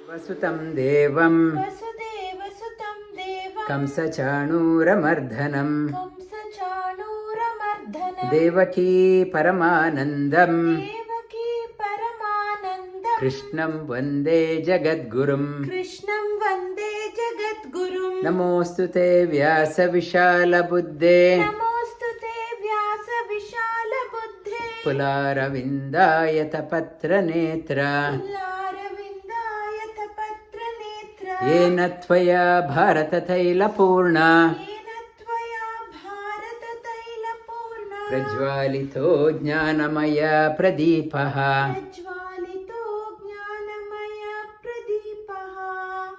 वसुतं देवं वसुदेवसुतं देवं कंसचाणूरमर्दनं कंसचाणूरमर्दनं देवकी परमानन्दं देवकी परमानन्दं कृष्णं वन्दे जगद्गुरुं कृष्णं वन्दे जगद्गुरुं नमोऽस्तु ते व्यासविशालबुद्धे नमोऽस्तु ते व्यासविशालबुद्धे कुलारविन्दायतपत्रनेत्र पुल्लारविन्दायतपत्रनेत्र येन त्वया भारततैलपूर्णा येन त्वया भारततैलपूर्णा प्रज्वालितो ज्ञानमय प्रदीपः प्रज्वालितो ज्ञानमय प्रदीपः.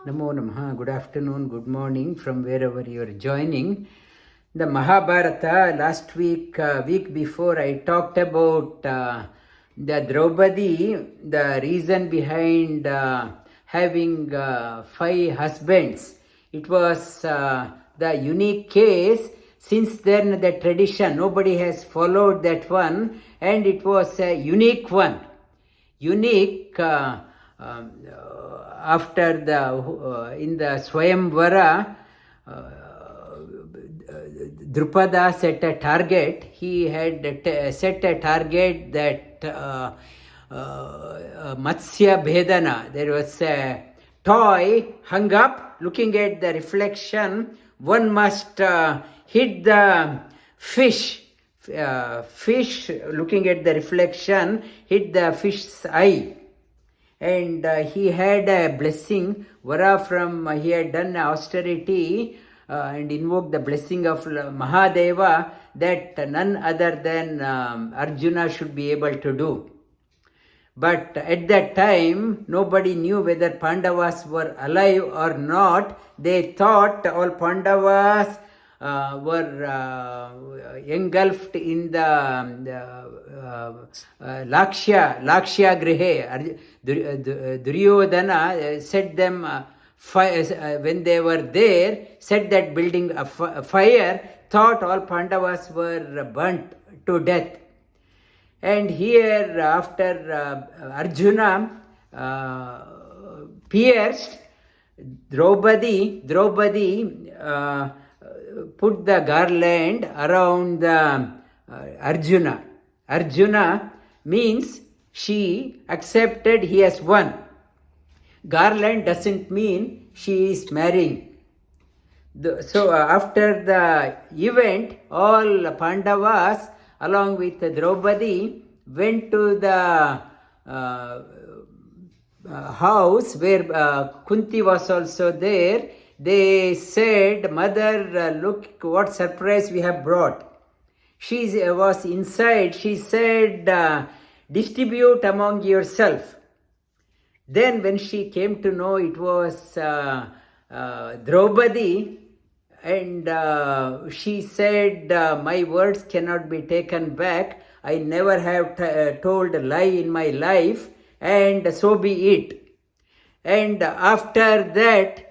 Namo Namaha. Good afternoon, good morning from wherever you are joining. The Mahabharata, last week before, I talked about the Draupadi, the reason behind having 5 husbands. It was the unique case. Since then, the tradition, nobody has followed that one, and it was a unique one. Unique after in the Swayamvara, Draupadi set a target. He had set a target that Matsya Bhedana, there was a toy hung up, looking at the reflection. One must hit the fish, looking at the reflection, hit the fish's eye. And he had a blessing, Vara from, he had done austerity and invoked the blessing of Mahadeva that none other than Arjuna should be able to do. But at that time, nobody knew whether Pandavas were alive or not. They thought all Pandavas were engulfed in the Lakshya Grihe. Duryodhana set them when they were there, set that building fire, thought all Pandavas were burnt to death. And here, after Arjuna pierced, Draupadi put the garland around Arjuna. Arjuna means she accepted he has won. Garland doesn't mean she is marrying. So after the event, all Pandavas along with Draupadi went to the house where Kunti was also there. They said, "Mother, look what surprise we have brought." She was inside. She said, "Distribute among yourself." Then when she came to know it was Draupadi, and she said, "My words cannot be taken back. I never have told a lie in my life, and so be it." And after that,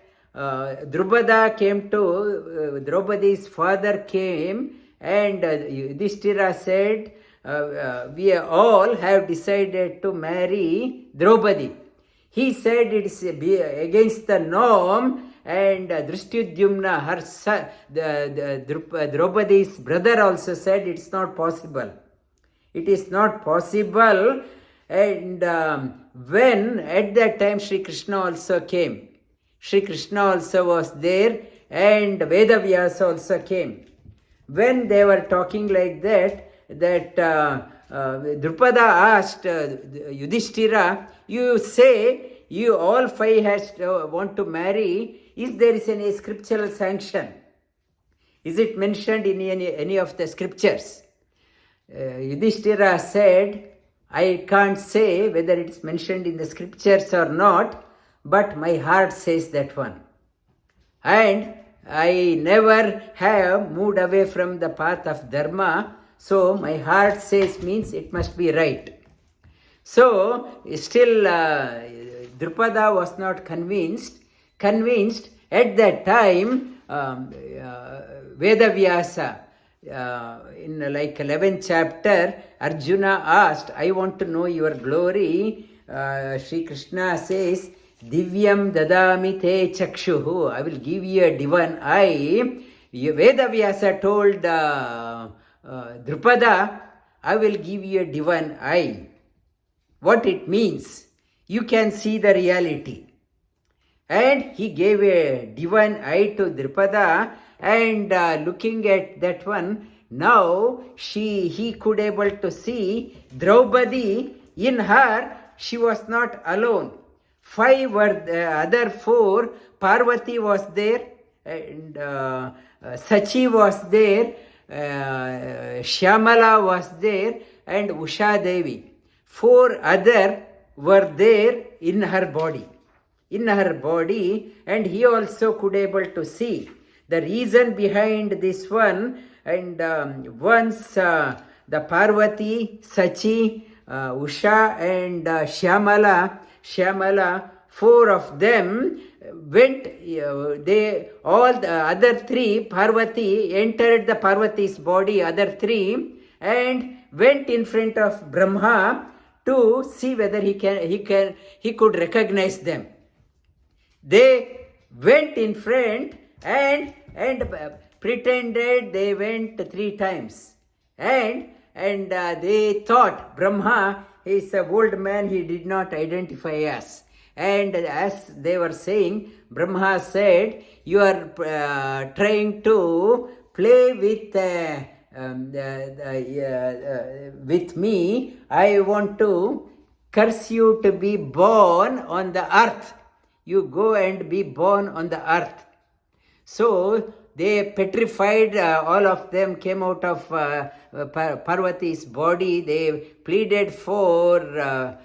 Draupadi's father came, and Yudhishthira said, "We all have decided to marry Draupadi." He said it is against the norm, and Drishtyudyumna, her son, Draupadi's brother, also said it's not possible. It is not possible. And when at that time Sri Krishna also came. Sri Krishna also was there, and Vedavyasa also came. When they were talking like that, Draupadi asked Yudhishthira, "You say you all 5 want to marry. Is there any scriptural sanction? Is it mentioned in any of the scriptures?" Yudhishthira said, "I can't say whether it's mentioned in the scriptures or not, but my heart says that one. And I never have moved away from the path of Dharma, so my heart says means it must be right." So still Draupadi was not convinced. At that time, Vedavyasa, in like 11th chapter, Arjuna asked, "I want to know your glory." Sri Krishna says, divyam dadami te chakshuhu. I will give you a divine eye. Vedavyasa told Drupada, I will give you a divine eye. What it means? You can see the reality. And he gave a divine eye to Drupada, and looking at that one, now he could able to see Draupadi. In her, she was not alone. 5 were the other 4. Parvati was there, and Sachi was there, Shyamala was there, and Usha Devi. 4 other were there in her body. And he also could able to see the reason behind this one. And once the Parvati, Sachi, Usha and Shyamala, 4 of them went, all the other 3, Parvati entered the Parvati's body, other 3, and went in front of Brahma to see whether he could recognize them. They went in front and pretended they went 3 times. And they thought Brahma is an old man, he did not identify us. And as they were saying, Brahma said, you are trying to play with me. I want to curse you to be born on the earth. You go and be born on the earth. So they petrified, all of them came out of Parvati's body. They pleaded for the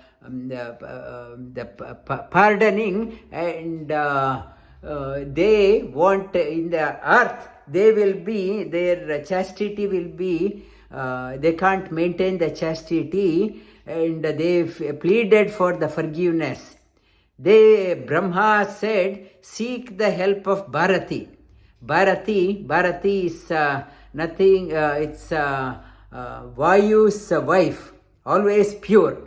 pardoning, and they want in the earth, they will be, their chastity will be, they can't maintain the chastity, and they pleaded for the forgiveness. Brahma said, seek the help of Bharati. Bharati is nothing, it's Vayu's wife, always pure.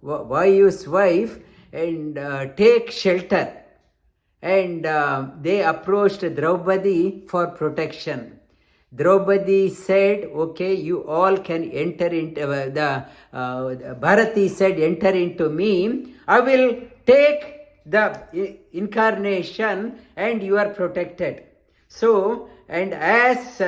Vayu's wife, and take shelter. And they approached Draupadi for protection. Draupadi said, okay, you all can enter into Bharati said, enter into me. I will take the incarnation and you are protected. So, and as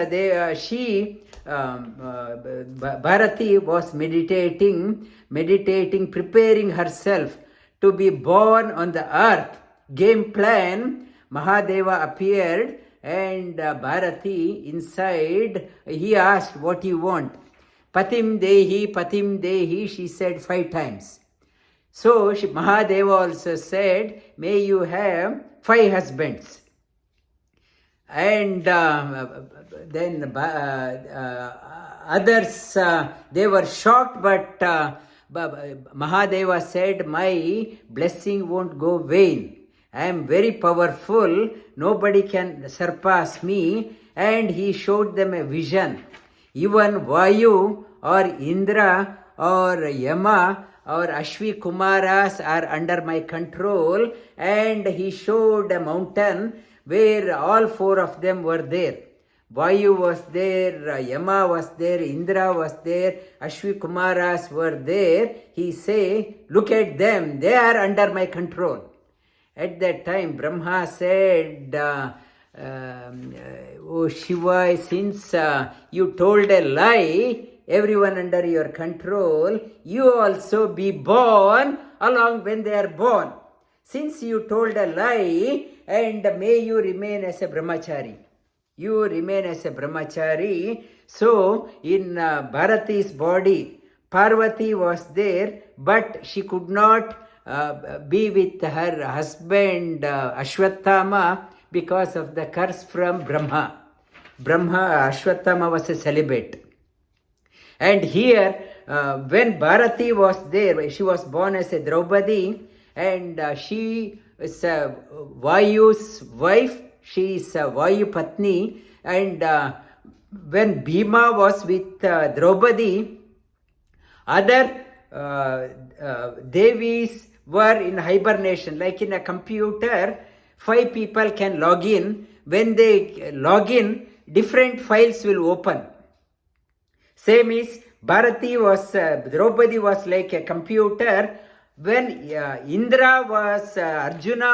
Bharati was meditating, preparing herself to be born on the earth, game plan, Mahadeva appeared, and Bharati inside, he asked, what you want? Patim Dehi, she said 5 times. So Mahadeva also said, may you have 5 husbands. And then others, they were shocked, but Mahadeva said, my blessing won't go vain. I am very powerful, nobody can surpass me. And he showed them a vision. Even Vayu or Indra or Yama or Ashwi Kumaras are under my control. And he showed a mountain where all 4 of them were there. Vayu was there, Yama was there, Indra was there, Ashwi Kumaras were there. He say, look at them, they are under my control. At that time, Brahma said, oh Shiva, since you told a lie, everyone under your control, you also be born along when they are born. Since you told a lie, and may you remain as a brahmachari. You remain as a brahmachari. So, in Bharati's body, Parvati was there, but she could not be with her husband Ashwatthama because of the curse from Brahma. Ashwatthama was a celibate. And here, when Bharati was there, she was born as a Draupadi, and she is Vayu's wife, she is Vayu Patni, and when Bhima was with Draupadi, other Devis were in hibernation. Like in a computer, 5 people can log in. When they log in, different files will open. Same is Draupadi was like a computer. When Arjuna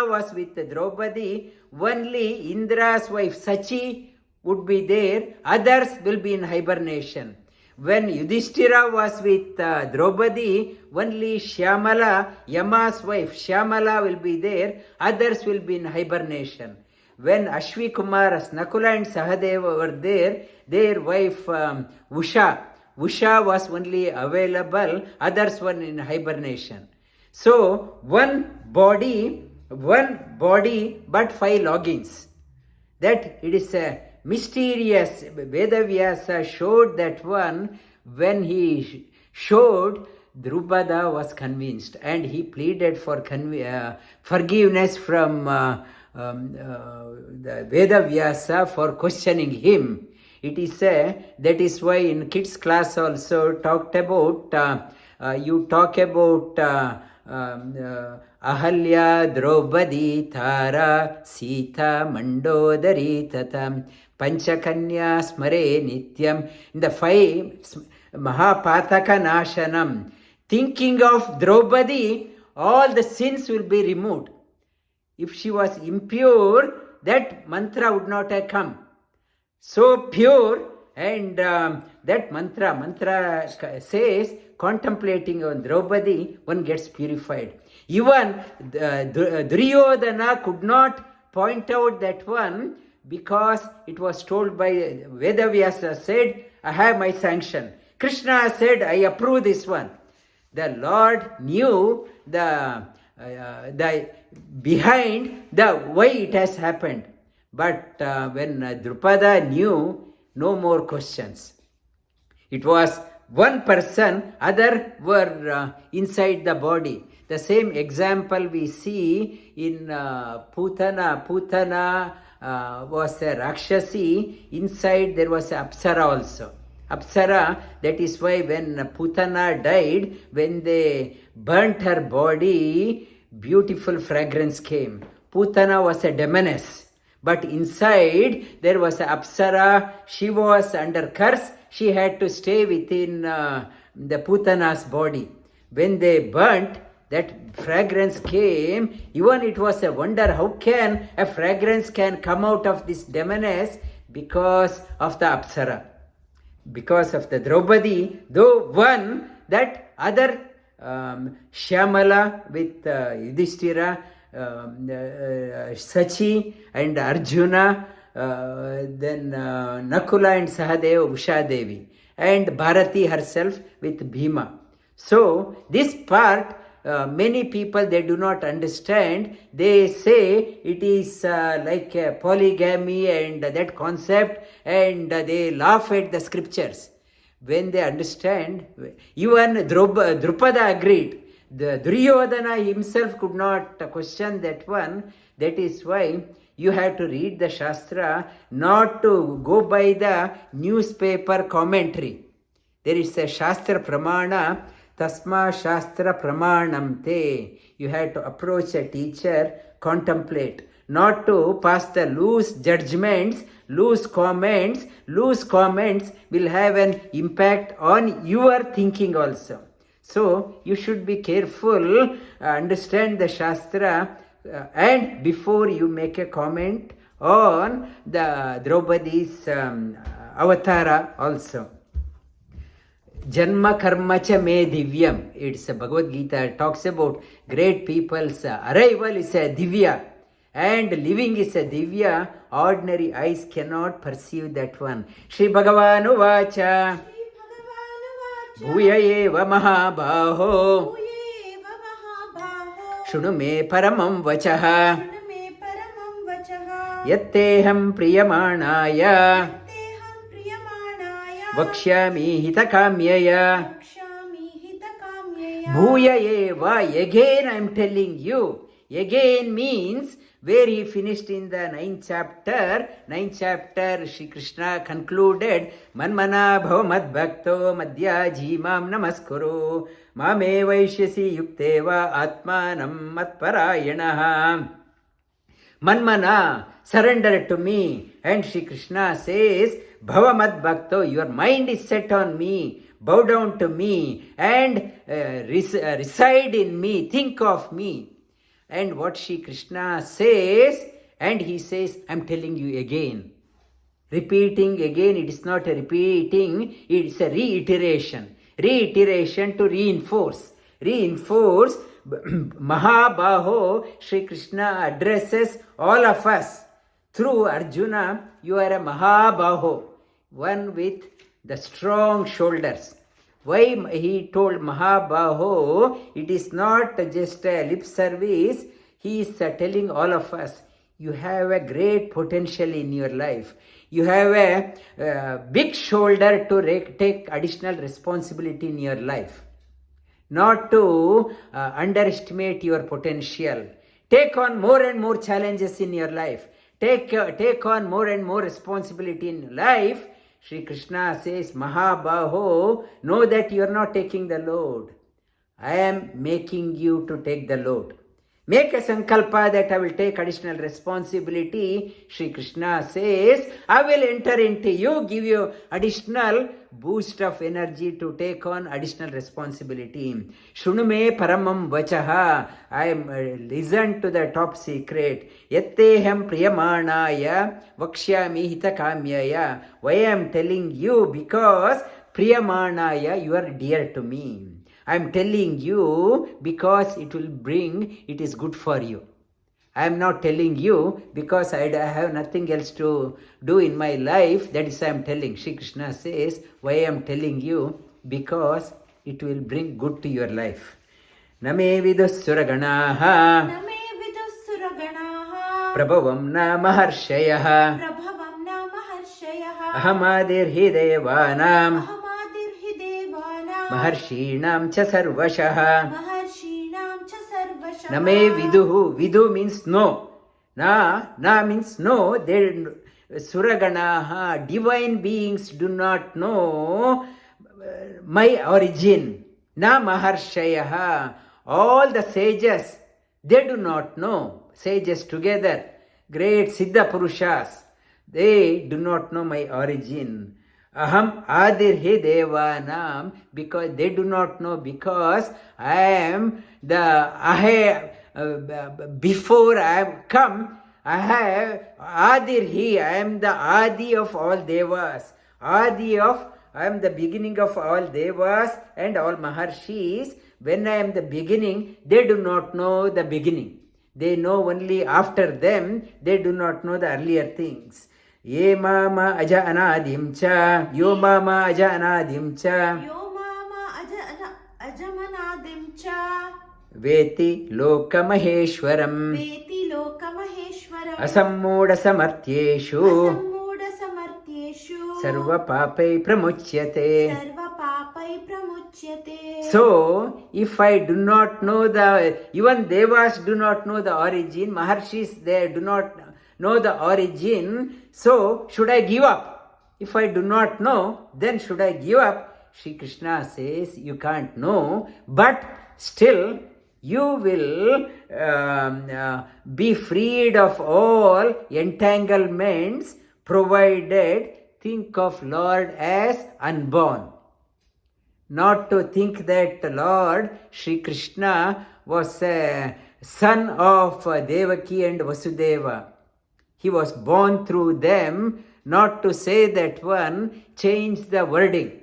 was with Draupadi, only Indra's wife Sachi would be there, others will be in hibernation. When Yudhishthira was with Draupadi, only Shyamala, Yama's wife Shyamala will be there, others will be in hibernation. When Ashwi Kumar, Nakula and Sahadeva were there, their wife Usha was only available, others were in hibernation. So, one body but 5 logins. That it is a mysterious. Vedavyasa showed that one. When he showed, Drupada was convinced and he pleaded for forgiveness from the Vedavyasa for questioning him. It is that is why in kids class also talked about Ahalya, Draupadi, Tara, Sita, Mandodari, Tatam, Panchakanya, Smare, Nityam. In the 5 Mahapataka Nashanam, thinking of Draupadi, all the sins will be removed. If she was impure, that mantra would not have come. So pure, and that mantra says, contemplating on Draupadi, one gets purified. Even Duryodhana could not point out that one because it was told by Vedavyasa said, I have my sanction. Krishna said, I approve this one. The Lord knew the behind the why it has happened. But when Drupada knew, no more questions. It was one person, other were inside the body. The same example we see in Putana. Putana was a Rakshasi. Inside there was an Apsara also. Apsara, that is why when Putana died, when they burnt her body, beautiful fragrance came. Putana was a demoness. But inside there was an Apsara. She was under curse. She had to stay within the Putana's body. When they burnt, that fragrance came. Even it was a wonder, how can a fragrance can come out of this demoness? Because of the Apsara. Because of the Draupadi, though one, that other Shyamala with Yudhishthira, Sachi and Arjuna, then Nakula and Sahadeva, Usha Devi, and Bharati herself with Bhima. So this part, many people, they do not understand. They say it is like a polygamy and that concept, and they laugh at the scriptures. When they understand, even Drupada agreed. The Duryodhana himself could not question that one. That is why you have to read the Shastra, not to go by the newspaper commentary. There is a Shastra Pramana, Tasma Shastra Pramanam Te. You have to approach a teacher, contemplate, not to pass the loose judgments, loose comments. Loose comments will have an impact on your thinking also. So you should be careful, understand the Shastra, and before you make a comment on the Draupadi's avatara also. Janma karma cha me divyam. It's a Bhagavad Gita, talks about great people's arrival is a divya and living is a divya. Ordinary eyes cannot perceive that one. Shri Bhagavan Uvacha Bhuya eva mahabhaho Shunu me paramam vachaha Yatteham priyamanaya Vakshyami hitakamyaya Bhuya eva, again I am telling you, Again means where he finished in the ninth chapter, Shri Krishna concluded, Manmana bhava mad bhakto madhyaji mam namaskuru mame vaishyasi yukteva atmanam matparayanaha. Manmana, surrender to me. And Shri Krishna says, bhava mad bhakto, your mind is set on me. Bow down to me and reside in me, think of me. And what Shri Krishna says, and he says, I'm telling you again. Repeating again, it is not a repeating, it is a reiteration. Reiteration to reinforce. Reinforce. Mahabaho, Shri Krishna addresses all of us. Through Arjuna, you are a Mahabaho, one with the strong shoulders. Why he told Mahabaho? It is not just a lip service. He is telling all of us, you have a great potential in your life. You have a big shoulder to take additional responsibility in your life. Not to underestimate your potential. Take on more and more challenges in your life. Take on more and more responsibility in life. Shri Krishna says, Mahabaho, know that you are not taking the load. I am making you to take the load. Make a sankalpa that I will take additional responsibility. Shri Krishna says, I will enter into you, give you additional boost of energy to take on additional responsibility. Shunume paramam vachaha. I am listen to the top secret. Yatteham priyamanaya vakshyami hitakamyaya. Why I am telling you? Because priyamanaya, you are dear to me. I am telling you because it is good for you. I am not telling you because I have nothing else to do in my life. That is why I am telling. Shri Krishna says, why I am telling you? Because it will bring good to your life. Name vidussuraganaha. Name vidussuraganaha. Prabhavam na maharshayaha. Prabhavam na maharshayaha. Ahamadir hi devanam. Ahamadir hi devanam. Maharshinam cha sarvashaha. Maharshinam cha sarvashaha. Name viduhu. Vidu means no. Na means no. Suraganaha, divine beings do not know my origin. Na maharshayaha. All the sages, they do not know. Sages together, great Siddha Purushas, they do not know my origin. Aham adir he devanam, because they do not know, because I am before I have come, I have adir he, I am the adi of all devas. I am the beginning of all devas and all maharshis. When I am the beginning, they do not know the beginning. They know only after them, they do not know the earlier things. Ye mama aja anadim cha, yo mama aja anadim cha, Yo mama ajamanadim cha. veti loka maheshwaram, Veti loka maheshwaram. asammuda samartyeshu, Asammuda samartyeshu. sarva papai pramuchyate. Sarva papai pramuchyate. So, if I do not know even devas do not know the origin, maharshis they do not know the origin, so should I give up? If I do not know, then should I give up? Shri Krishna says, you can't know, but still you will be freed of all entanglements, provided think of Lord as unborn. Not to think that Lord Shri Krishna was a son of Devaki and Vasudeva. He was born through them, not to say that one changed the wording.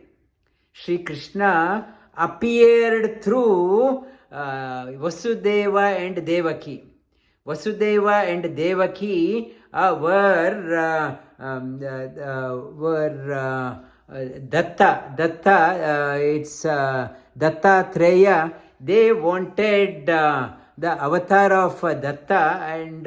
Shri Krishna appeared through Vasudeva and Devaki. Vasudeva and Devaki were Datta, it's Dattatreya. They wanted the avatar of Datta and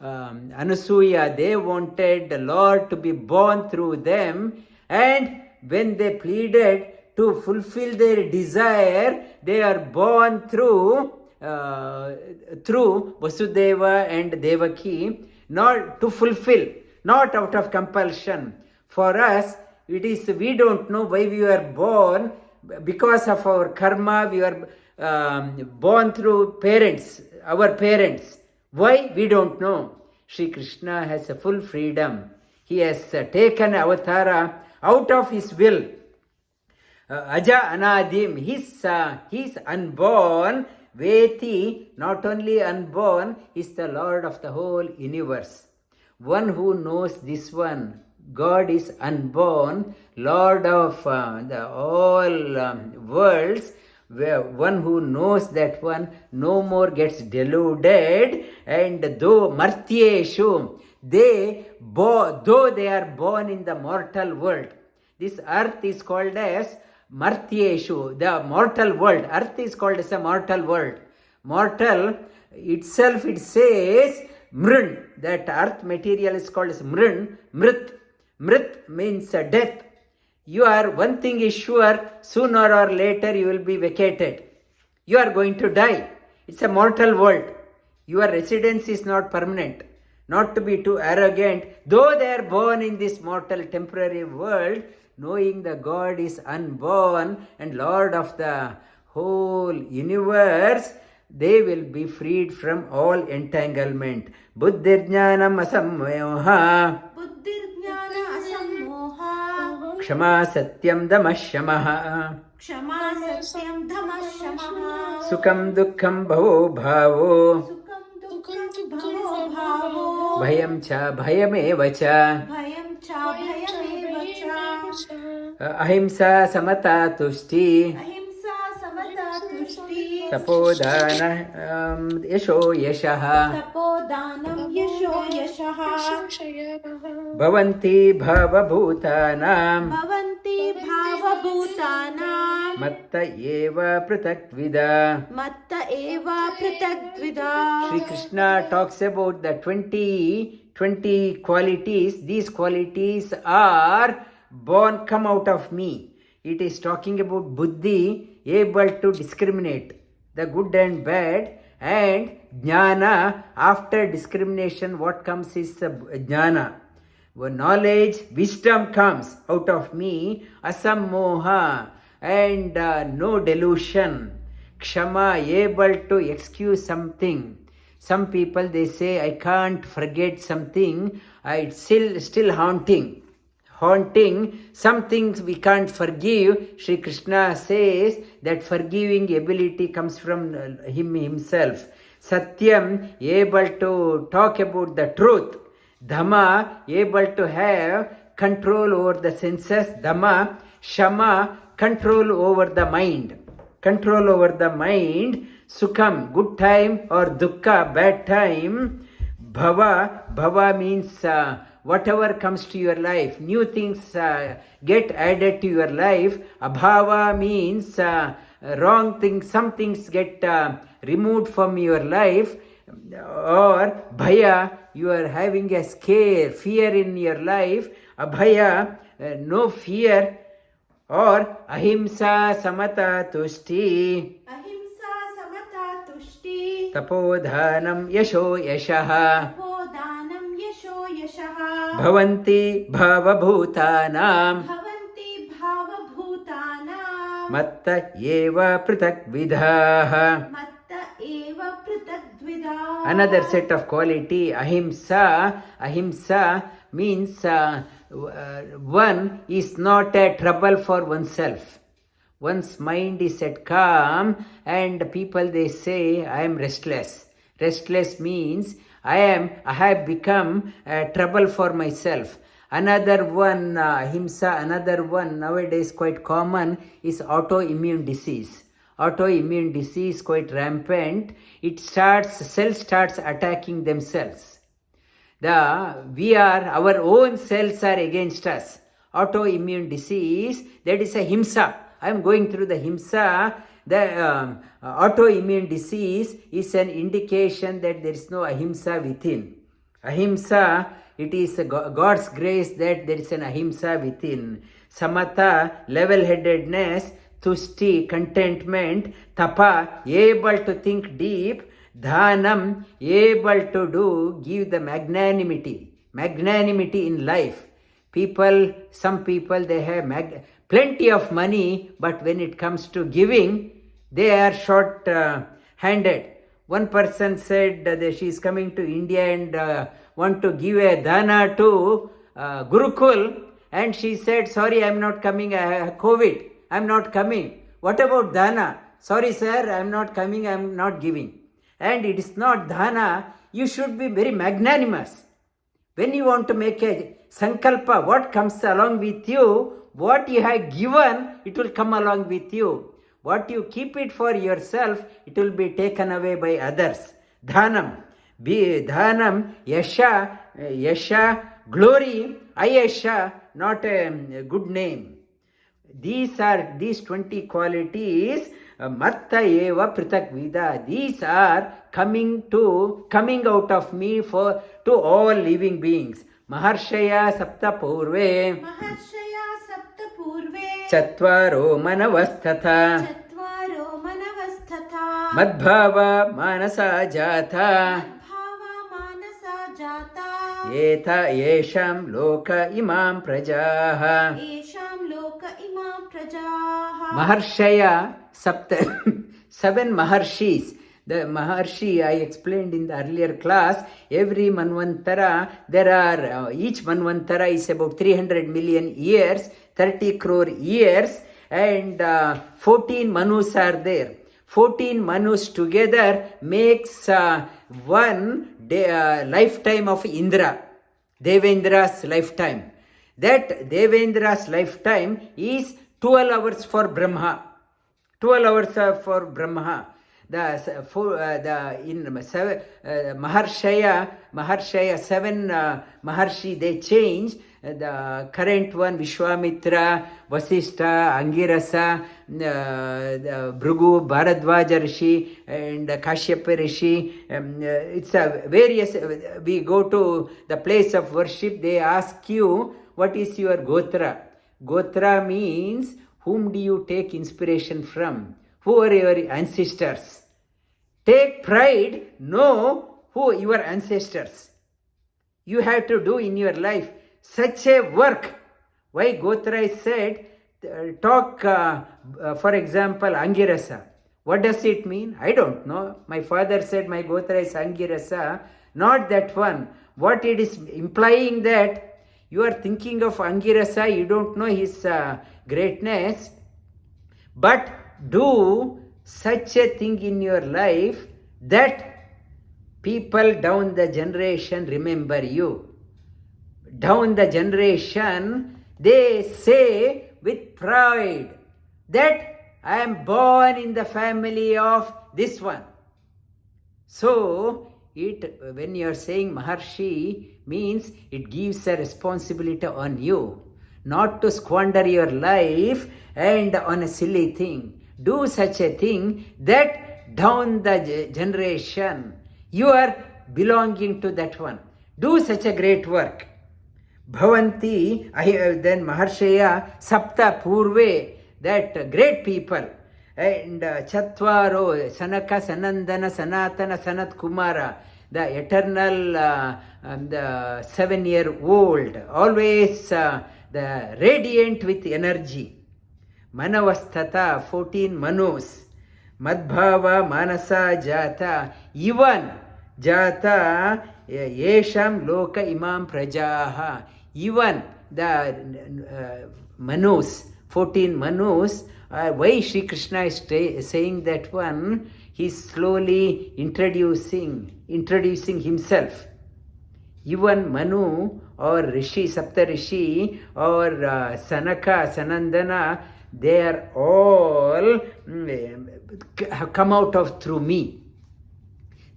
Anasuya. They wanted the Lord to be born through them, and when they pleaded to fulfill their desire, they are born through through Vasudeva and Devaki, not to fulfill, not out of compulsion. For us, it is, we don't know why we were born. Because of our karma, we were born through parents, our parents. Why? We don't know. Sri Krishna has a full freedom. He has taken avatara out of his will. Aja anadim, he's unborn. Veti, not only unborn, is the Lord of the whole universe. One who knows this one, God is unborn, Lord of the all worlds. One who knows that one no more gets deluded. And though martyeshu, though they are born in the mortal world, this earth is called as martyeshu, the mortal world. Earth is called as a mortal world. Mortal itself, it says mrun, that earth material is called as mrun, mrit. Mrit means death. One thing is sure, sooner or later you will be vacated. You are going to die. It's a mortal world. Your residence is not permanent. Not to be too arrogant, though they are born in this mortal temporary world, knowing the God is unborn and Lord of the whole universe, they will be freed from all entanglement. Buddhirjnanam asammoha. Buddhirjnana asammoha. Kshama satyam damashamaha. Kshama satyam dhamashamaha. Sukham dukkham bhavo bhavo. Sukham dukkham bhavo bhavo. Bhayam cha bhayameva cha. Bhayam cha bhayameva cha. Ahimsa samata tushti. Ahimsa samata tushti. Tapodana yasho yashaha. Tapodanam yasho yashaha. Bhavanti bhavabhutanam. Bhavanti bhavabhutanam. Matta eva pratakvida. Matta eva pritagvida. Sri Krishna talks about the 20 qualities. These qualities are born, come out of me. It is talking about buddhi, able to discriminate the good and bad, and jnana, after discrimination what comes is jnana. Knowledge, wisdom comes out of me, asammoha, and no delusion. Kshama, able to excuse something. Some people, they say, I can't forget something, it's still haunting. Some things we can't forgive. Sri Krishna says that forgiving ability comes from him himself. Satyam, able to talk about the truth. Dhamma, able to have control over the senses. Dhamma. Shama, control over the mind. Sukham, good time, or dukkha, bad time. Bhava means whatever comes to your life, new things get added to your life. Abhava means wrong things, some things get removed from your life. Or bhaya, you are having a scare, fear in your life. Abhaya, no fear. Or ahimsa samata tushti. Ahimsa samata tushti. Tapodhanam yasho yashaha. Tapodanam yasho yashaha. Bhavanti bhavabhutanam. Bhavanti bhavabhutanam. Matta eva pratakvidaha. Matta eva pritagvida. Another set of quality, ahimsa. Ahimsa means one is not a trouble for oneself. One's mind is at calm, and people, they say, I am restless. Restless means I have become a trouble for myself. Another one, ahimsa, another one nowadays quite common is autoimmune disease. Autoimmune disease quite rampant. Cells starts attacking themselves. Our own cells are against us. Autoimmune disease, that is a himsa. I am going through the himsa. The autoimmune disease is an indication that there is no ahimsa within. Ahimsa, it is God's grace that there is an ahimsa within. Samatha, level-headedness. tushti, contentment, tapa, able to think deep, dhanam, able to do, give the magnanimity in life. Some people, they have plenty of money, but when it comes to giving, they are short-handed. One person said that she is coming to India and want to give a dana to Gurukul, and she said, sorry, I am not coming, I have COVID, I am not coming. What about dana? Sorry sir, I am not coming, I am not giving. And it is not dana, you should be very magnanimous. When you want to make a sankalpa, what comes along with you, what you have given, it will come along with you. What you keep it for yourself, it will be taken away by others. Dhanam, yasha, glory, ayasha, not a good name. These 20 qualities, matta eva pritak vida. These are coming out of me to all living beings. Maharshaya sapta purve. Chatvaro manavasthatha. Madbhava manasa jata. Yesham loka imam prajaha. Maharshaya sapta. 7 Maharshis. The Maharshi I explained in the earlier class. Every Manvantara, each Manvantara is about 300 million years, 30 crore years, and 14 Manus are there. 14 Manus together makes one lifetime of Indra, Devendra's lifetime. That Devendra's lifetime is 12 hours for Brahma. 12 hours for Brahma. Maharshaya, 7 Maharshi, they change. The current one, Vishwamitra, Vasishtha, Angirasa, Bhrigu, Bharadvaja Rishi, and Kashyapa Rishi. It's a various. We go to the place of worship, they ask you, what is your Gotra? Gotra means, whom do you take inspiration from? Who are your ancestors? Take pride, know who your ancestors. You have to do in your life such a work. Why Gotra is said, talk, for example, Angirasa. What does it mean? I don't know. My father said my Gotra is Angirasa. Not that one. What it is implying that you are thinking of Angirasa, you don't know his greatness, but do such a thing in your life that people down the generation remember you. Down the generation, they say with pride that I am born in the family of this one. So, when you are saying Maharshi, means it gives a responsibility on you, not to squander your life and on a silly thing. Do such a thing that down the generation, you are belonging to that one. Do such a great work. Bhavanti, then Maharshaya, Sapta Purve, that great people. And Chatvaro, Sanaka, Sanandana, Sanatana, Sanat Kumara, the eternal, the 7-year-old, always the radiant with energy. Manavasthata, 14 Manus. Madbhava, Manasa, Jata, even Jata, Yesham Loka Imam Prajaha. Even the Manus, 14 Manus, why Sri Krishna is saying that one? He is slowly introducing himself. Even Manu or Rishi, Sapta Rishi or Sanaka, Sanandana, they are all have come out of through me.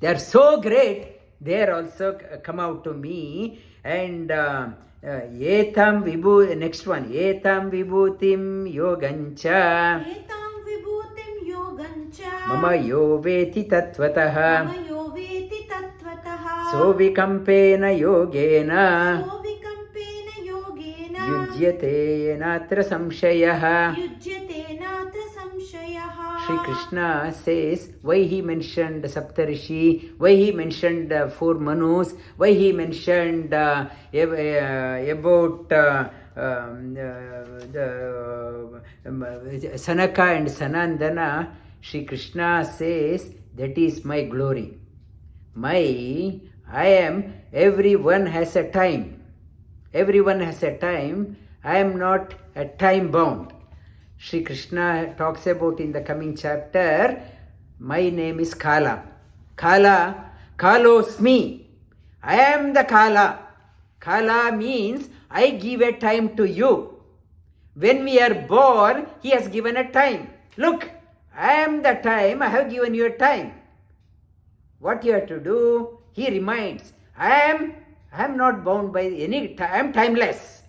They are so great, they are also come out to me. And etad vibhu, next one, etad vibhutim yogancha. Mama yo veti tattvataha. Sovikampena yogena. Yujyate natra samshayaha. Sri Krishna says why he mentioned Saptarishi, why he mentioned four Manus, why he mentioned about Sanaka and Sanandana. Sri Krishna says that is my glory. Everyone has a time. Everyone has a time. I am not a time bound. Sri Krishna talks about in the coming chapter, my name is Kala. Kala, Kalosmi. I am the Kala. Kala means I give a time to you. When we are born, he has given a time. Look, I am the time, I have given you a time. What you have to do, he reminds, I am not bound by any time, I am timeless.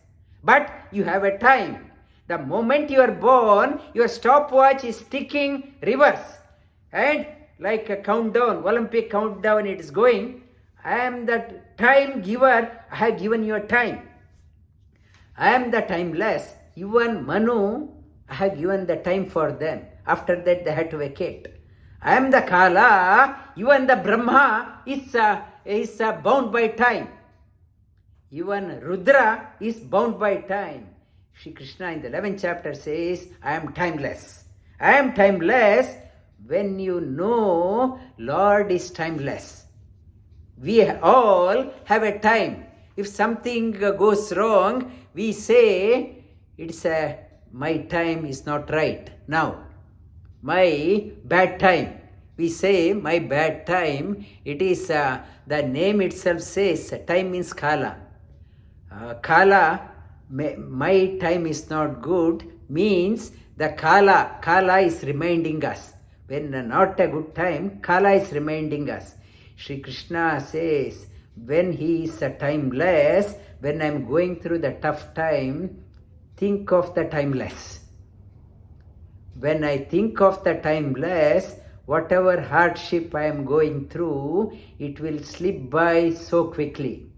But you have a time. The moment you are born, your stopwatch is ticking reverse. And like a countdown, Olympic countdown, it is going. I am the time giver, I have given you a time. I am the timeless. Even Manu, I have given the time for them. After that, they had to vacate. I am the Kala. Even the Brahma is bound by time. Even Rudra is bound by time. Shri Krishna in the 11th chapter says, I am timeless. I am timeless when you know Lord is timeless. We all have a time. If something goes wrong, we say, my time is not right now. My bad time. We say, my bad time. It is, the name itself says, time means Kala. Kala, my time is not good, means the Kala is reminding us. When not a good time, Kala is reminding us. Shri Krishna says, when he is timeless, when I am going through the tough time, think of the timeless. When I think of the timeless, whatever hardship I am going through, it will slip by so quickly.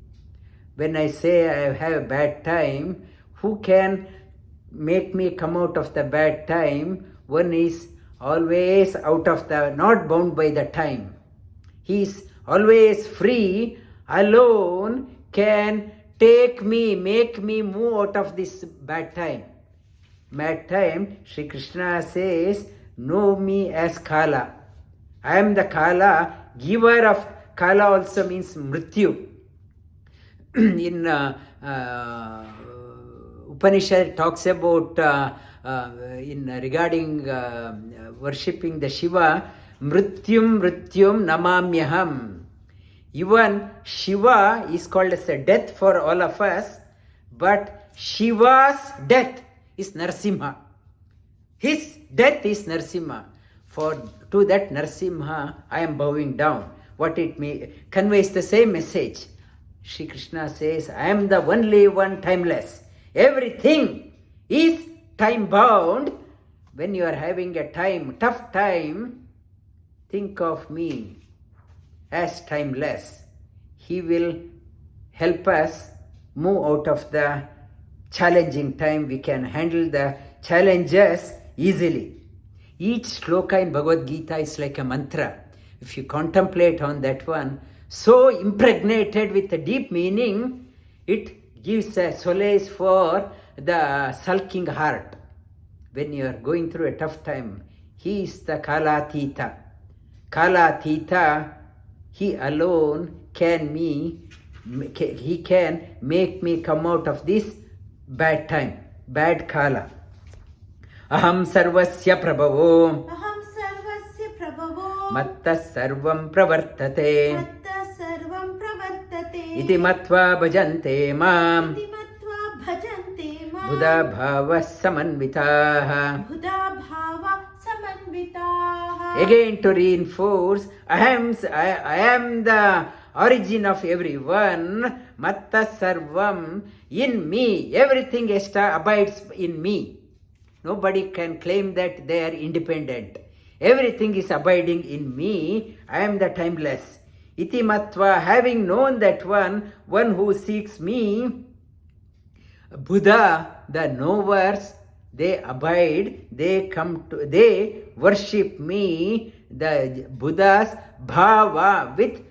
When I say I have a bad time, who can make me come out of the bad time? One is always out of the, not bound by the time. He is always free, alone can take me, make me move out of this bad time. Bad time, Sri Krishna says, know me as Kala. I am the Kala, giver of Kala also means Mrityu. In Upanishad talks about regarding worshipping the Shiva, Mrityum namamyaham. Even Shiva is called as a death for all of us, but Shiva's death is Narsimha. His death is Narsimha. To that Narsimha, I am bowing down. What it conveys the same message. Shri Krishna says, I am the only one timeless. Everything is time bound. When you are having a tough time, think of me as timeless. He will help us move out of the challenging time. We can handle the challenges easily. Each sloka in Bhagavad Gita is like a mantra. If you contemplate on that one, so impregnated with a deep meaning, it gives a solace for the sulking heart. When you are going through a tough time, he is the Kalatita. Kalatita, he alone can make me come out of this bad time, bad Kala. Aham sarvasya prabhavo. Aham sarvasya prabhavo. Matta sarvam pravartate. Matta sarvam pravartate. Iti matva bhajante mam. Iti matva bhajante mam. Buddha bhava samanvitaha. Buddha bhava samanvitaha. Again to reinforce, I am the origin of everyone. Matta sarvam, in me. Everything abides in me. Nobody can claim that they are independent. Everything is abiding in me. I am the timeless. Iti matva, having known that one who seeks me, Buddha, the knowers, they abide, they worship me, the Buddhas, bhava, with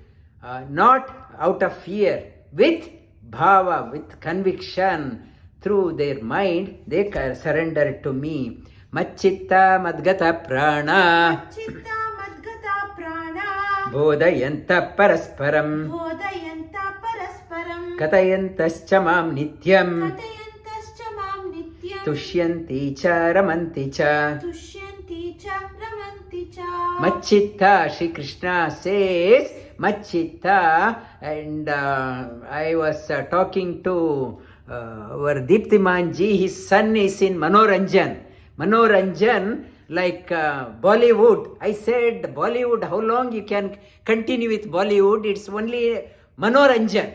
not out of fear, with bhava, with conviction, through their mind, they surrender to me. Macchitta madgata prana, चित्ता मद्गता प्राणा bodhayanta parasparam, बोधयन्ता परस्परं katayantascha mam nityam, कथयन्तश्च मां नित्यं tushyanti cha ramanti cha. तुष्यन्ति च रमन्ति च Macchitta, Sri Krishna says, Macchitta, and I was talking to our Deeptimanji, his son is in Manoranjan. Manoranjan, like Bollywood. I said, Bollywood, how long you can continue with Bollywood? It's only Manoranjan.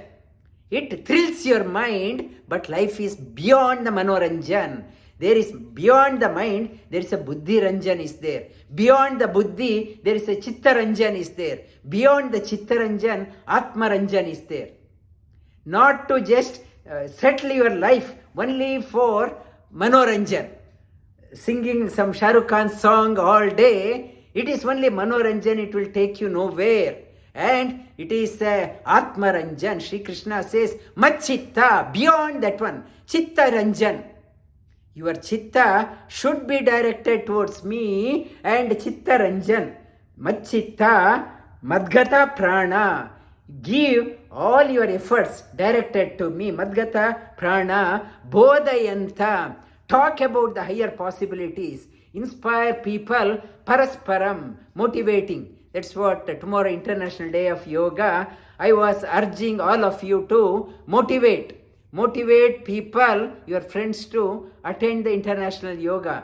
It thrills your mind, but life is beyond the Manoranjan. There is beyond the mind, there is a Buddhi Ranjan is there. Beyond the Buddhi, there is a Chitta Ranjan is there. Beyond the Chitta Ranjan, Atma Ranjan is there. Not to just settle your life only for Manoranjan. Singing some Shah Rukh Khan song all day, it is only Manoranjan, it will take you nowhere. And it is Atma Ranjan. Sri Krishna says, Macchitta, beyond that one, Chitta Ranjan. Your chitta should be directed towards me, and chitta ranjan, macchitta, madgata prana. Give all your efforts directed to me, madgata prana, bodhayanta. Talk about the higher possibilities. Inspire people, parasparam, motivating. That's what tomorrow, International Day of Yoga, I was urging all of you to motivate. Motivate people, your friends, to attend the International Yoga.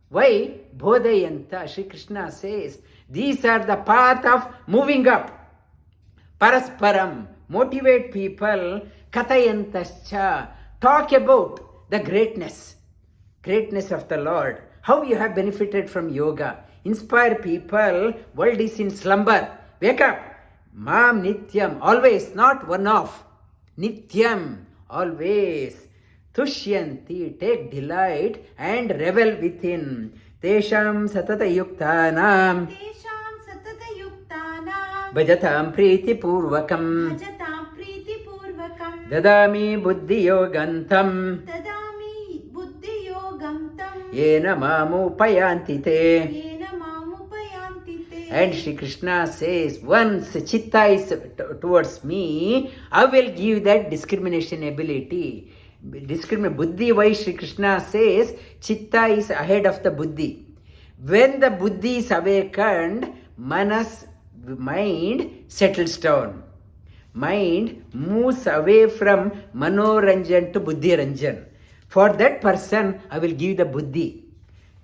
Why? Bodhayanta, Sri Krishna says, these are the path of moving up. Parasparam, motivate people. Katayantascha, talk about the greatness of the Lord. How you have benefited from yoga. Inspire people. World is in slumber. Wake up. Mam nityam, always, not one off. Nityam, always. Tushyanti, take delight and revel within. Tesham satata yuktanam, तेषां सततयुक्तानां bhajatam priti purvakam, भजतां प्रीतिपूर्वकं dadami buddhi yogantam, ददामि बुद्धियोगं तं yena mamupayanti te. येन मामुपयान्ति ते And Sri Krishna says, once chitta is towards me, I will give that discrimination ability. Buddhi, why Sri Krishna says, chitta is ahead of the buddhi. When the buddhi is awakened, manas, mind settles down. Mind moves away from manoranjan to buddhi ranjan. For that person, I will give the buddhi.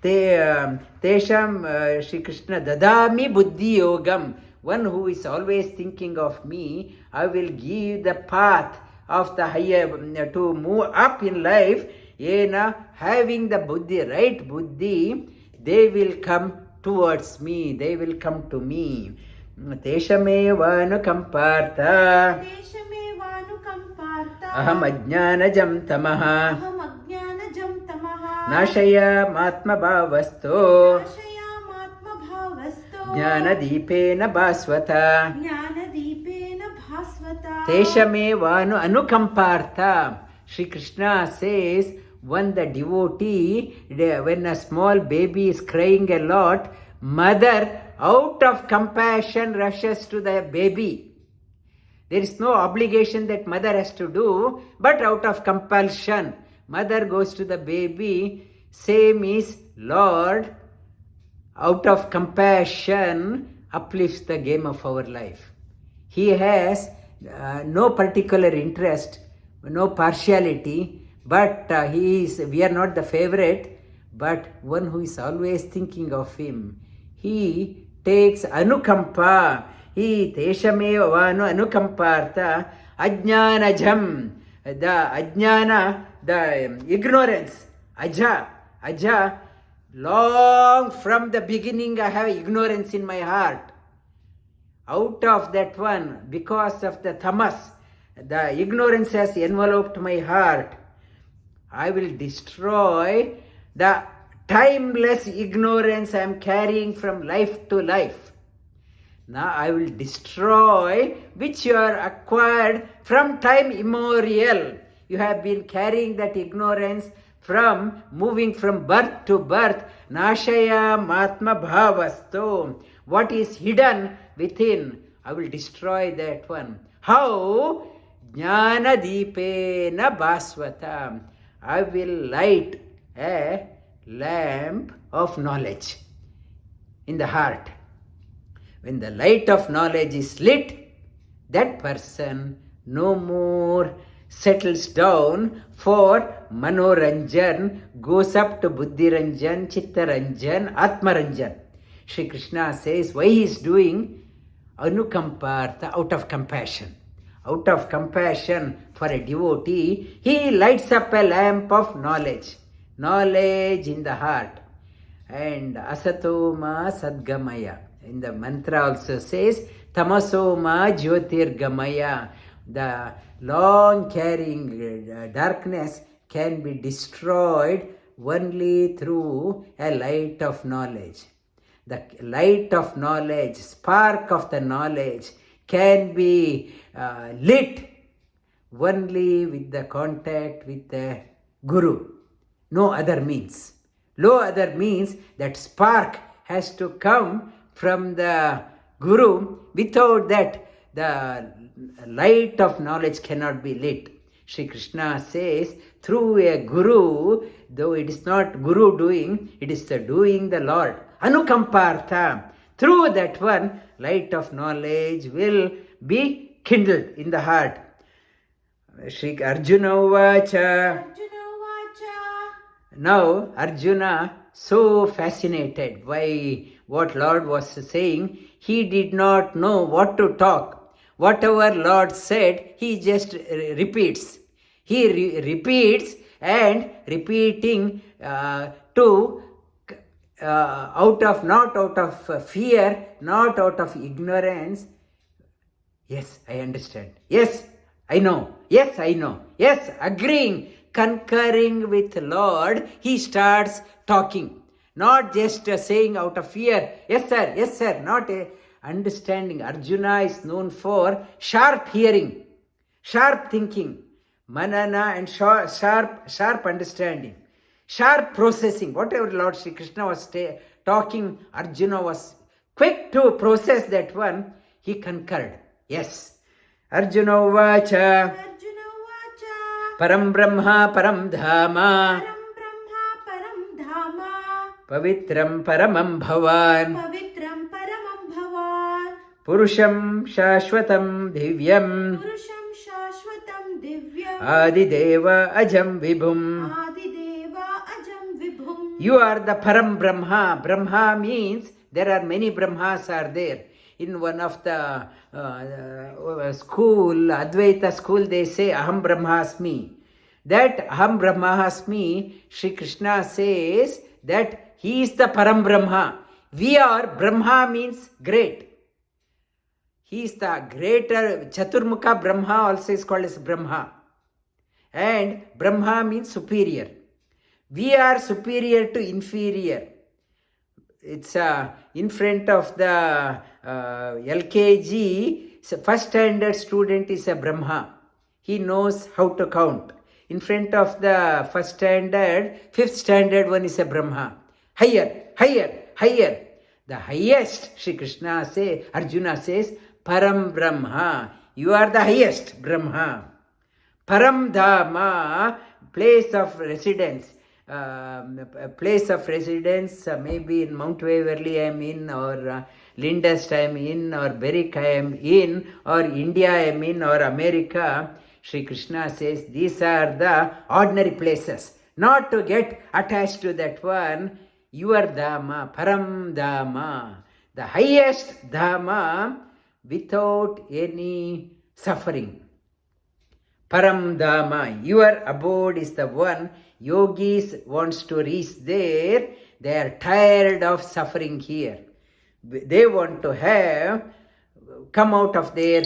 Tesham Sri Krishna dadami buddhi yogam. One who is always thinking of me, I will give the path of the higher to move up in life. Yena, having the buddhi, right buddhi, they will come towards me, they will come to me. Teshamevanukampartha देशमेवानुकम्पार्ता aham ajnanajam tamaha अहमज्ञानजं तमः nashayamaatma bhavasto नाशयामात्मभावस्तो jnanadipena bhasvata. ज्ञानदीपेन भास्वता Teshamevanu anukampartha. Sri Krishna says, when the devotee, when a small baby is crying a lot, mother out of compassion rushes to the baby. There is no obligation that mother has to do, but out of compulsion, mother goes to the baby. Same is Lord, out of compassion, uplifts the game of our life. He has no particular interest, no partiality, but we are not the favorite, but one who is always thinking of him. He takes anukampa. He teshamevanu anukampartha ajnanajam. The ajnana, the ignorance. Aja. Long from the beginning I have ignorance in my heart. Out of that one, because of the tamas, the ignorance has enveloped my heart. I will destroy the timeless ignorance I am carrying from life to life. Now I will destroy which you are acquired from time immemorial. You have been carrying that ignorance from moving from birth to birth. Nashaya matma bhavastu. What is hidden within, I will destroy that one. How? Jnana deepena bhasvata. I will light a lamp of knowledge in the heart. When the light of knowledge is lit, that person no more settles down for manoranjan, goes up to buddhiranjan, chittaranjan, atmaranjan. Shri Krishna says why he is doing anukampartha, out of compassion. Out of compassion for a devotee, he lights up a lamp of knowledge. Knowledge in the heart. And asatoma sadgamaya. In the mantra also says, tamasoma jyotirgamaya. The long carrying darkness can be destroyed only through a light of knowledge. The light of knowledge, spark of the knowledge can be lit only with the contact with the Guru. No other means. No other means. That spark has to come from the Guru. Without that, the light of knowledge cannot be lit. Shri Krishna says, through a Guru, though it is not Guru doing, it is the doing the Lord. Anukampartha. Through that one, light of knowledge will be kindled in the heart. Shri Arjuna Uvacha. Now Arjuna, so fascinated by what Lord was saying, he did not know what to talk. Whatever Lord said, he just repeats. He repeats and repeating to not out of fear, not out of ignorance. Yes, I understand. Yes, I know. Yes, I know. Yes, agreeing, concurring with Lord, he starts talking. Not just saying out of fear, yes sir, not understanding. Arjuna is known for sharp hearing, sharp thinking, manana and sharp understanding, sharp processing. Whatever Lord Shri Krishna was talking, Arjuna was quick to process that one. He concurred. Yes. Arjuna Uvacha. Param Brahma Param Dhama. Pavitram Paramam Bhavan. Purusham Shashwatam Divyam. Adi Devā Ajam Vibhum. You are the Param Brahma. Brahma means there are many Brahmas are there. In one of the school, Advaita school, they say Aham Brahmasmi. That Aham Brahmasmi, Shri Krishna says that he is the Param Brahma. We are, Brahma means great. He is the greater, Chaturmukha Brahma also is called as Brahma. And Brahma means superior. We are superior to inferior. It's in front of the LKG, first standard student is a Brahma. He knows how to count. In front of the first standard, fifth standard one is a Brahma. Higher. The highest, Shri Krishna says, Arjuna says, Param Brahma. You are the highest Brahma. Param Dhama, place of residence. Place of residence, maybe in Mount Waverly I am in, or Lyndhurst I am in, or Berwick I am in, or India I am in, or America. Shri Krishna says these are the ordinary places. Not to get attached to that one. Your Dhamma, Param Dhamma, the highest Dhamma without any suffering. Param Dhamma, your abode is the one. Yogis wants to reach there. They are tired of suffering here. They want to come out of their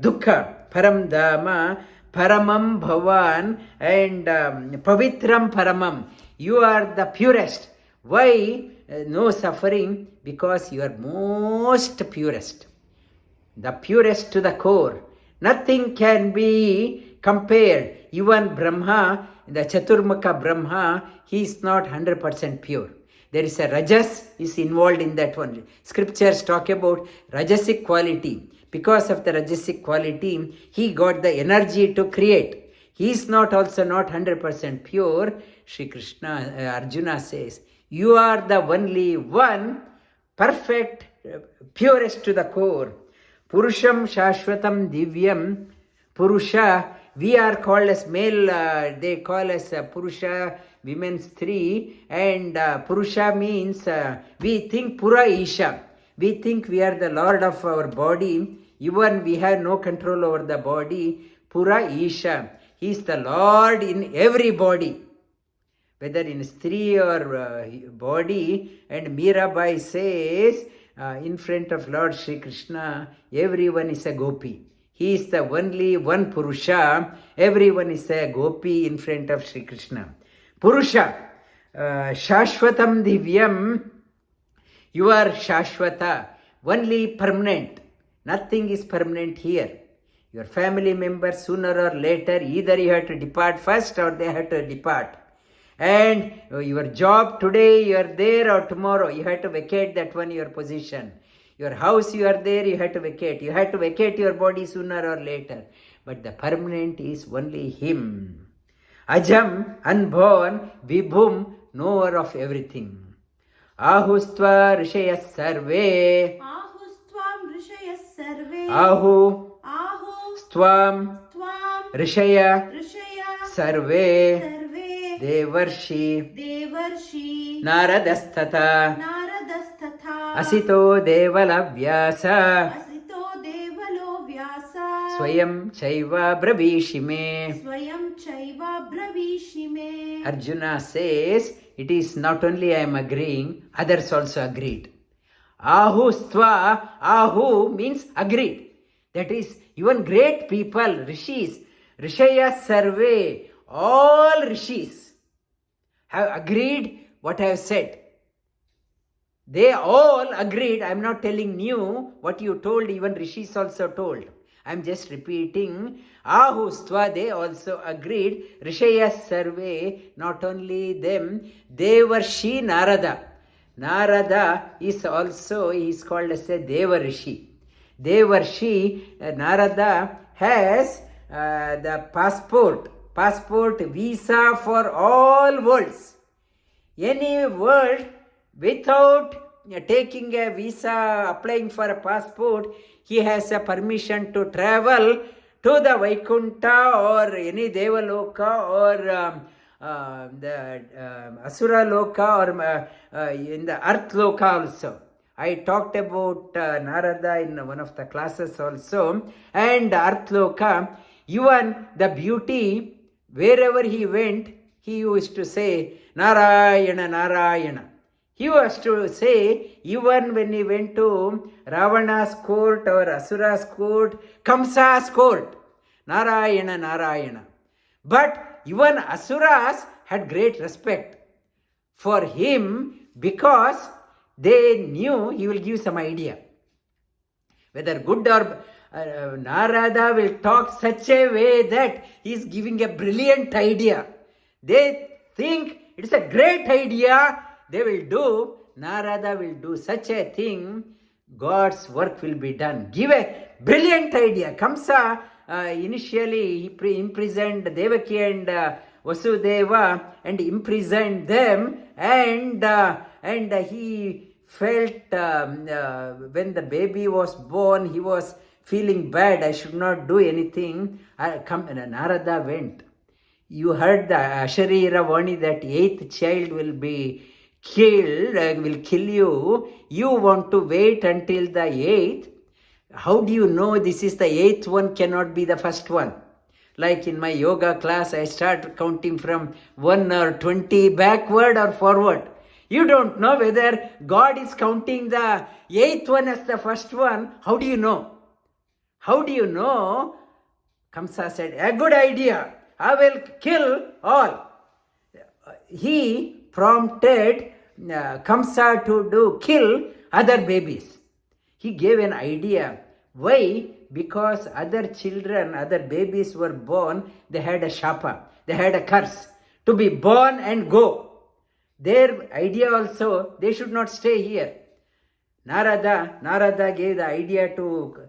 dukkha. Param Dhamma, Paramam Bhavan, and Pavitram Paramam. You are the purest. Why no suffering? Because you are most purest. The purest to the core. Nothing can be compared. Even Brahma, the Chaturmukha Brahma, he is not 100% pure. There is a rajas is involved in that one. Scriptures talk about rajasic quality. Because of the rajasic quality, he got the energy to create. He is not also not 100% pure. Shri Krishna, Arjuna says, you are the only one, perfect, purest to the core. Purusham Shashvatam Divyam. Purusha, we are called as male, they call us Purusha, women's three, and Purusha means, we think Pura Isha. We think we are the Lord of our body, even we have no control over the body. Pura Isha, he is the Lord in every body, whether in Stri or body. And Mirabai says, in front of Lord Shri Krishna, everyone is a gopi. He is the only one Purusha. Everyone is a gopi in front of Shri Krishna. Purusha, Shashvatam Divyam, you are Shashvata, only permanent. Nothing is permanent here. Your family members, sooner or later, either you have to depart first or they have to depart. And your job today, you are there, or tomorrow, you have to vacate that one, your position. Your house, you are there, you have to vacate. You have to vacate your body sooner or later. But the permanent is only him. Ajam, unborn, vibhum, knower of everything. Ahustva rishayas sarve. Ahustvam rishayas sarve. Ahu, Ahu stvam, tvam rishaya, rishaya sarve, sarve devarshi, devarshi naradastata, naradasthatha asito devala vyasa, asito devalo vyasa swayam chaiva bravishime. swayam chaiva bravishime. Arjuna says, it is not only I am agreeing, others also agreed. Ahu stva, ahu means agreed. That is, even great people, rishis, rishaya sarve, all rishis have agreed what I have said. They all agreed. I am not telling new, what you told, even rishis also told. I am just repeating. Ahustva, they also agreed. Rishaya sarve, not only them, Devarshi Narada. Narada is also, he is called as a Devarishi. Devarshi, Narada has the passport visa for all worlds. Any world without taking a visa, applying for a passport, he has a permission to travel to the Vaikuntha or any Devaloka or the Asura Loka or in the Earth Loka also. I talked about Narada in one of the classes also. And Earth Loka, even the beauty, wherever he went, he used to say, Narayana, Narayana. He was to say, even when he went to Ravana's court or Asura's court, Kamsa's court, Narayana, Narayana. But even Asuras had great respect for him because they knew he will give some idea. Whether good or Narada will talk such a way that he is giving a brilliant idea. They think it is a great idea. They will do, Narada will do such a thing, God's work will be done. Give a brilliant idea. Kamsa initially he imprisoned Devaki and Vasudeva and imprisoned them, and he felt when the baby was born, he was feeling bad. I should not do anything. Narada went. You heard the Asharira Vani that 8th child will be killed, will kill you. You want to wait until the 8th. How do you know this is the 8th one cannot be the first one? Like in my yoga class, I start counting from 1 or 20 backward or forward. You don't know whether God is counting the 8th one as the first one. How do you know? How do you know? Kamsa said, a good idea. I will kill all. He prompted Kamsa to kill other babies. He gave an idea. Why? Because other children, other babies were born, they had a shapa, they had a curse to be born and go. Their idea also, they should not stay here. Narada gave the idea to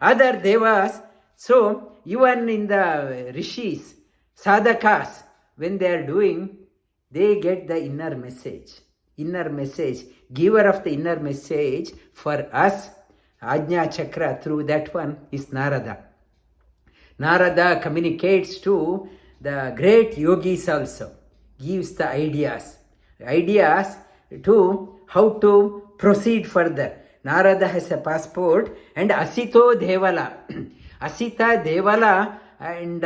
other devas. So even in the rishis, sadhakas, when they are doing, they get the inner message. Giver of the inner message for us, Ajna Chakra, through that one is Narada. Narada communicates to the great yogis also, gives the ideas to how to proceed further. Narada has a passport, and Asito Devala. Asita Devala, and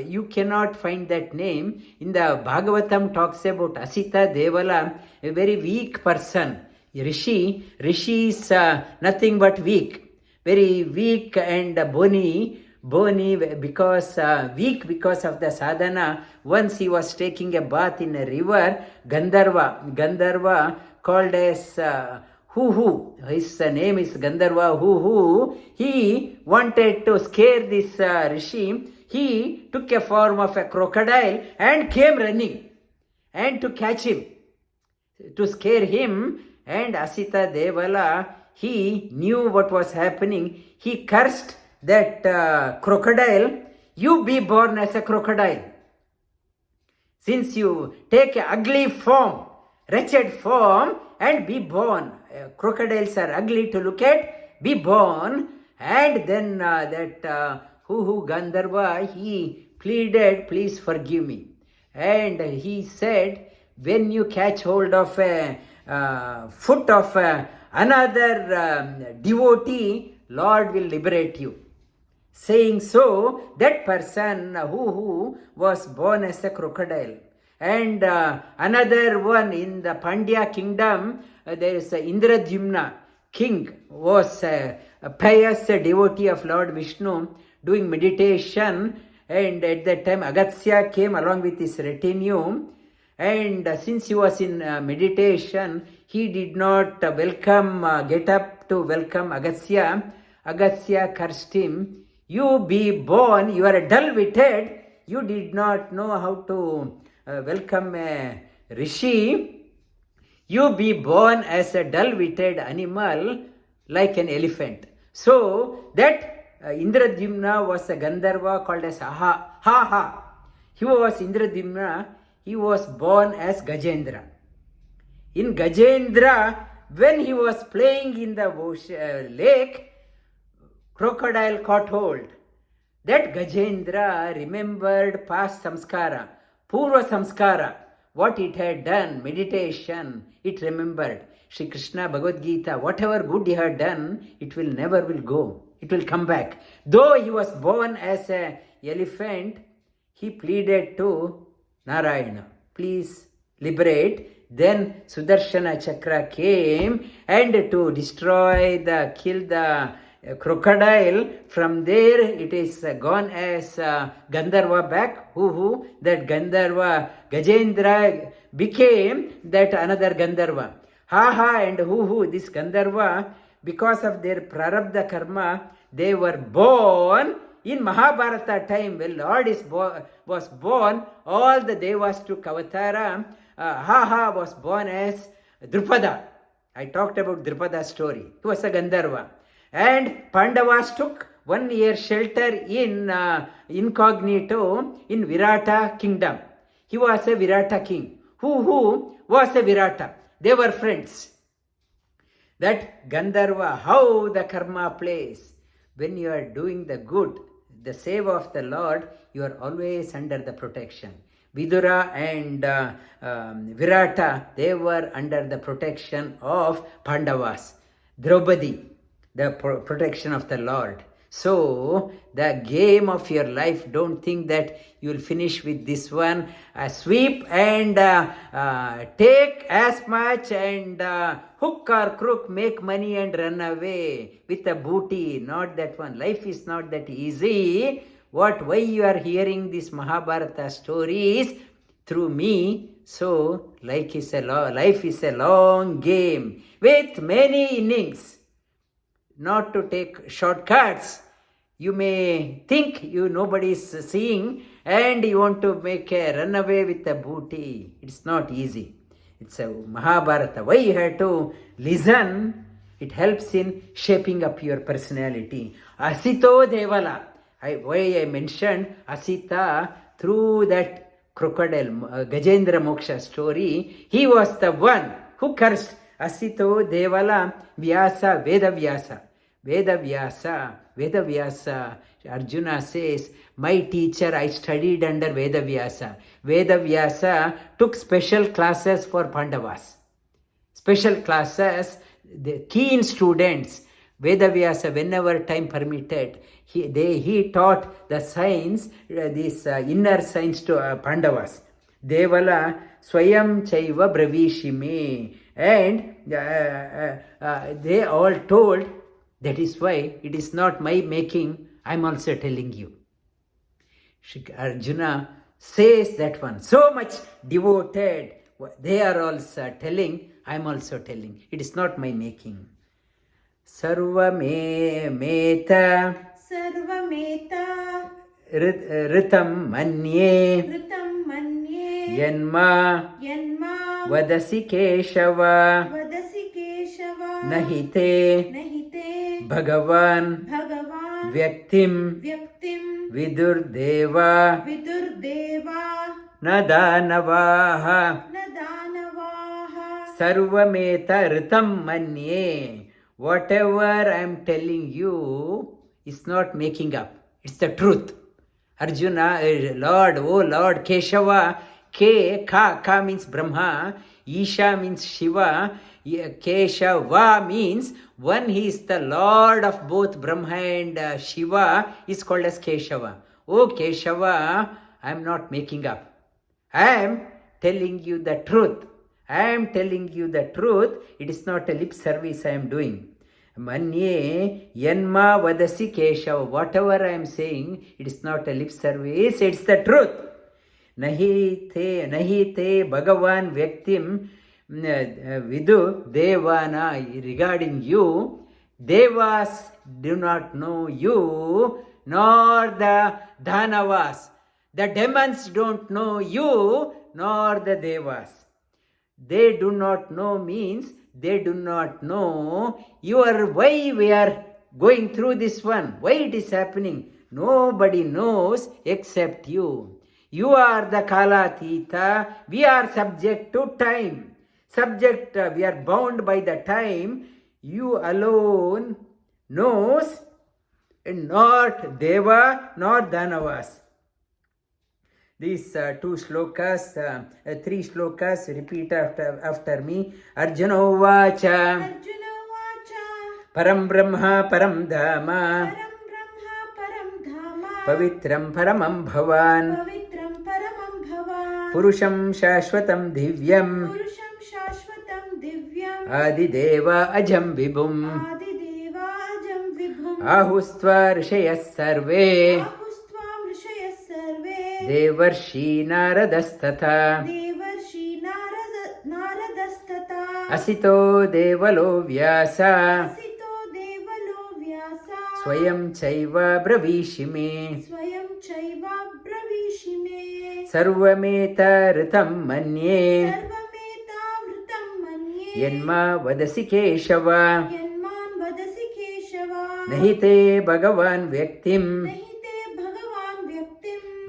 you cannot find that name. In the Bhagavatam talks about Asita Devala, a very weak person. Rishi is nothing but weak. Very weak and bony because weak because of the sadhana. Once he was taking a bath in a river, Gandharva called as Hu. His name is Gandharva Hu. He wanted to scare this Rishi. He took a form of a crocodile and came running and to catch him, to scare him. And Asita Devala, he knew what was happening. He cursed that crocodile. You be born as a crocodile. Since you take an ugly form, wretched form, and be born. Crocodiles are ugly to look at. Be born. And then that Hu Gandharva, he pleaded, please forgive me. And he said, when you catch hold of a foot of another devotee, Lord will liberate you. Saying so, that person who was born as a crocodile. And another one in the Pandya kingdom, there is Indradyumna king, was a pious devotee of Lord Vishnu, doing meditation. And at that time Agastya came along with his retinue. And since he was in meditation, he did not get up to welcome Agastya. Agastya cursed him. You be born, you are a dull-witted, you did not know how to welcome a rishi. You be born as a dull-witted animal like an elephant. So that Indradyumna was a Gandharva called as Ha. He was Indradyumna. He was born as Gajendra. In Gajendra, when he was playing in the lake, crocodile caught hold. That Gajendra remembered past samskara, Purva samskara, what it had done, meditation, it remembered. Shri Krishna Bhagavad Gita, whatever good he had done, it will never go. It will come back. Though he was born as an elephant, he pleaded to Narayana, please liberate. Then Sudarshana Chakra came and to kill the crocodile. From there it is gone as Gandharva back. Who that Gandharva Gajendra became that another Gandharva. Ha and who this Gandharva, because of their prarabdha karma, they were born. In Mahabharata time, when Lord was born, all the devas took avatara. Was born as Draupadi. I talked about Draupada's story. He was a Gandharva. And Pandavas took 1 year shelter in incognito in Virata kingdom. He was a Virata king. Who was a Virata? They were friends. That Gandharva, how the karma plays. When you are doing the good, the seva of the Lord, you are always under the protection. Vidura and Virata, they were under the protection of Pandavas. Draupadi, the protection of the Lord. So, the game of your life, don't think that you will finish with this one. Sweep and take as much and hook or crook, make money and run away with a booty. Not that one. Life is not that easy. Why you are hearing these Mahabharata stories? Through me, So, life is a long game with many innings. Not to take shortcuts. You may think nobody is seeing and you want to make a runaway with a booty. It's not easy. It's a Mahabharata. Why you have to listen? It helps in shaping up your personality. Asito Devala. Why I mentioned Asita through that crocodile, Gajendra Moksha story. He was the one who cursed Asito Devala Vyasa Vedavyasa. Arjuna says, my teacher, I studied under Vedavyasa. Vedavyasa took special classes for Pandavas. Special classes, the keen students. Vedavyasa, whenever time permitted, he taught the science, this inner science to Pandavas. Devala swayam chaiva bravishime. And they all told, that is why it is not my making, I am also telling you. Arjuna says that one, so much devoted. They are also telling, I am also telling. It is not my making. Sarvameta ṛitaṁ manye yanma vadasi keśhava nahite bhagavan vyaktiṁ vidur devā dānavāḥ sarvameta ṛitaṁ manye. Whatever I am telling you is not making up. It's the truth. Arjuna, Lord, oh Lord, keśhava, ka means Brahma, Isha means Shiva, keśhava means one he is the Lord of both Brahma and Shiva is called as keśhava. Oh keśhava, I am not making up. I am telling you the truth. I am telling you the truth. It is not a lip service I am doing. Manye yanma vadasi keśhava. Whatever I am saying, it is not a lip service, it's the truth. Nahite bhagavan vyaktiṁ vidur devā. Regarding you, devas do not know you, nor the dānavāḥ. The demons don't know you, nor the devas. They do not know means they do not know why we are going through this one, why it is happening. Nobody knows except you. You are the kalatita. We are subject to time. We are bound by the time. You alone knows, and not Deva nor Dānavāḥ. These three slokas, repeat after me. Arjuna Vacha Param Brahma Param Dhama Pavitram Paramam Bhavan Purusham Shashvatam Divyam Adi Devā Ajam Vibhum Ahustva Rishayas Sarve Devarshi Naradastata Asito Devalo Vyasa Swayam Chaiva Bravishime Sarvameta ṛitaṁ manye Yanma vadasi keśhava Nahite bhagavan vyaktiṁ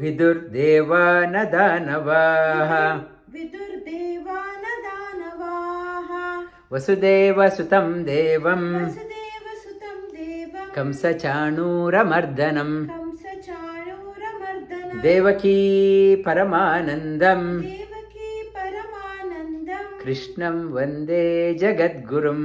vidur devā dānavāḥ vasudeva sutam devam kamsa chanūramardanam devaki paramanandam krishnam vande jagadgurum